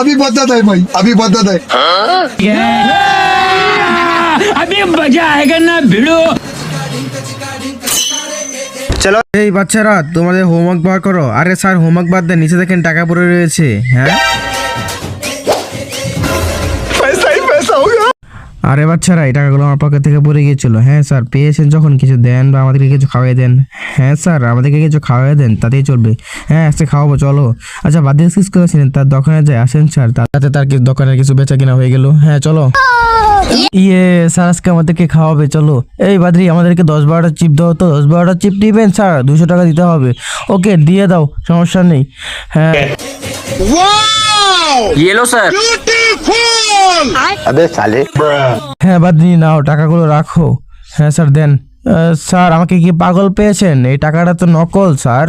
अभी बदत है भाई, अभी बदत है। अभी मजा आएगा ना भिड़ो। চলো এই বাচ্চারা তোমাদের হোমওয়ার্ক বার করো। আরে স্যার হোমওয়ার্ক বাদ দেন, নিচে দেখেন টাকা পড়ে রয়েছে। হ্যাঁ আরে বাচ্চারা এই টাকাগুলো আমার পকেট থেকে পড়ে গিয়েছিল। হ্যাঁ স্যার পেয়েছেন যখন কিছু দেন বা আমাদেরকে কিছু খাওয়াই দেন। হ্যাঁ স্যার আমাদেরকে কিছু খাওয়াই দেন, তাতেই চলবে। হ্যাঁ আজকে খাওয়াবো চলো। আচ্ছা বাদ দিয়ে কিস করেছিলেন, তার দোকানে যাই আসেন স্যার, তাতে তার দোকানের কিছু বেচা কিনা হয়ে গেল। হ্যাঁ চলো। ইয়ে স্যার আজকে আমাদেরকে খাওয়াবে চলো। এই বাদরি আমাদেরকে 10-12টা চিপ দাও তো। 10-12টা চিপ দিবেন স্যার, 200 টাকা দিতে হবে। ওকে দিয়ে দাও, সমস্যা নেই। হ্যাঁ ये लो सर। अबे साले। হ্যাঁ বাদরি নাও টাকাগুলো রাখো। হ্যাঁ স্যার দেন। স্যার আমাকে কি পাগল পেয়েছেন? এই টাকাটা তো নকল স্যার।